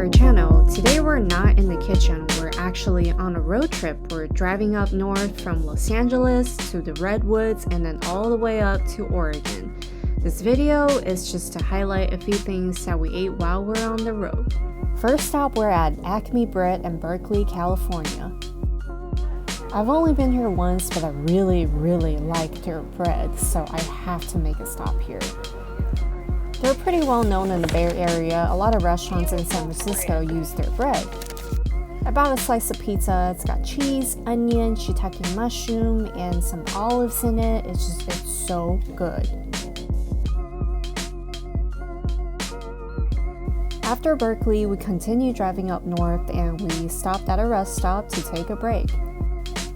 our channel. Today we're not in the kitchen, we're actually on a road trip. We're driving up north from Los Angeles to the Redwoods and then all the way up to Oregon. This video is just to highlight a few things that we ate while we're on the road. First stop, we're at Acme Bread in Berkeley, California. I've only been here once, but I really like their bread, so I have to make a stop here. They're pretty well known in the Bay Area. A lot of restaurants in San Francisco use their bread. I bought a slice of pizza. It's got cheese, onion, shiitake mushroom, and some olives in it. It's so good. After Berkeley, we continued driving up north and we stopped at a rest stop to take a break.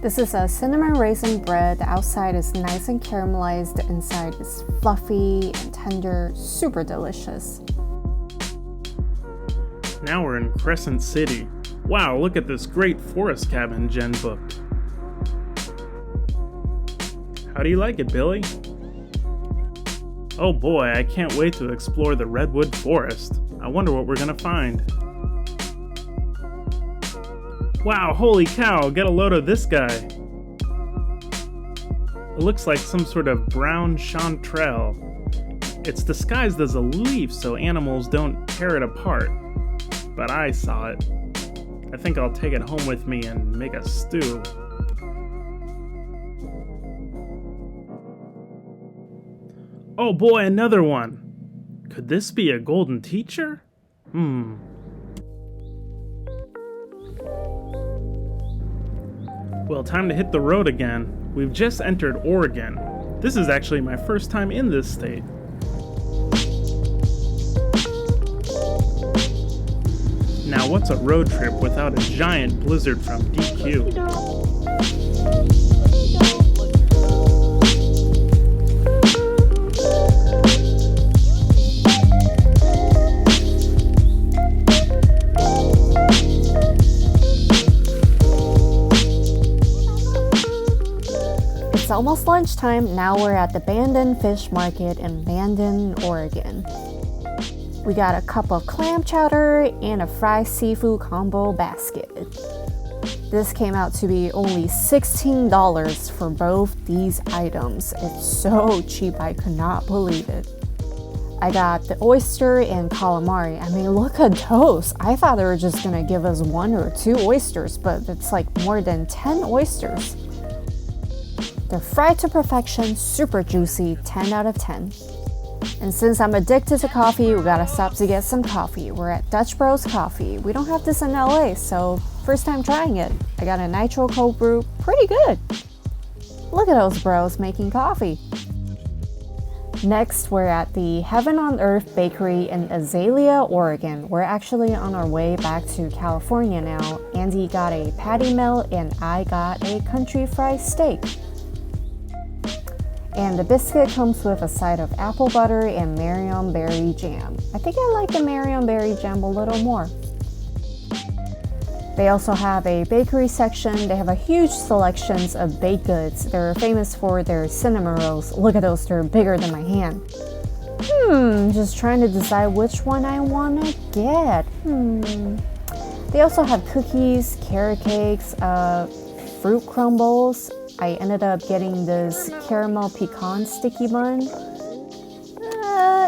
This is a cinnamon raisin bread. The outside is nice and caramelized. The inside is fluffy and tender, super delicious. Now we're in Crescent City. Wow, look at this great forest cabin Jen booked. How do you like it, Billy? Oh boy, I can't wait to explore the redwood forest. I wonder what we're gonna find. Wow, holy cow, get a load of this guy. It looks like some sort of brown chanterelle. It's disguised as a leaf so animals don't tear it apart. But I saw it. I think I'll take it home with me and make a stew. Oh boy, another one. Could this be a golden teacher? Well, time to hit the road again. We've just entered Oregon. This is actually my first time in this state. Now, what's a road trip without a giant blizzard from DQ? It's almost lunchtime. Now we're at the Bandon Fish Market in Bandon, Oregon. We got a cup of clam chowder and a fried seafood combo basket. This came out to be only $16 for both these items. It's so cheap, I could not believe it. I got the oyster and calamari. I mean, look at those. I thought they were just gonna give us 1 or 2 oysters, but it's like more than 10 oysters. They're fried to perfection, super juicy, 10 out of 10. And since I'm addicted to coffee, we gotta stop to get some coffee. We're at Dutch Bros Coffee. We don't have this in LA, so first time trying it. I got a nitro cold brew, pretty good. Look at those bros making coffee. Next, we're at the Heaven on Earth Bakery in Azalea, Oregon. We're actually on our way back to California now. Andy got a patty melt and I got a country fried steak. And the biscuit comes with a side of apple butter and marionberry jam. I think I like the marionberry jam a little more. They also have a bakery section. They have a huge selections of baked goods. They're famous for their cinnamon rolls. Look at those, they're bigger than my hand. Just trying to decide which one I want to get. They also have cookies, carrot cakes, fruit crumbles. I ended up getting this caramel pecan sticky bun.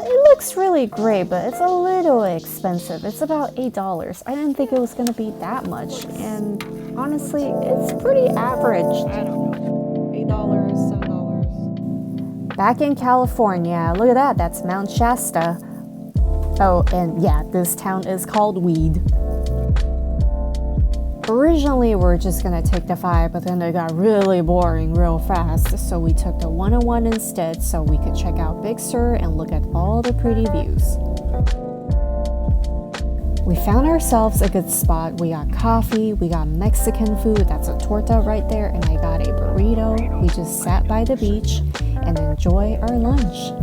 It looks really great, but it's a little expensive. It's about $8. I didn't think it was gonna be that much, and honestly, it's pretty average. I don't know, $8, $7. Back in California, look at that, that's Mount Shasta. Oh, and yeah, this town is called Weed. Originally, we were just gonna take the 5, but then it got really boring real fast, so we took the 101 instead so we could check out Big Sur and look at all the pretty views. We found ourselves a good spot. We got coffee, we got Mexican food, that's a torta right there, and I got a burrito. We just sat by the beach and enjoy our lunch.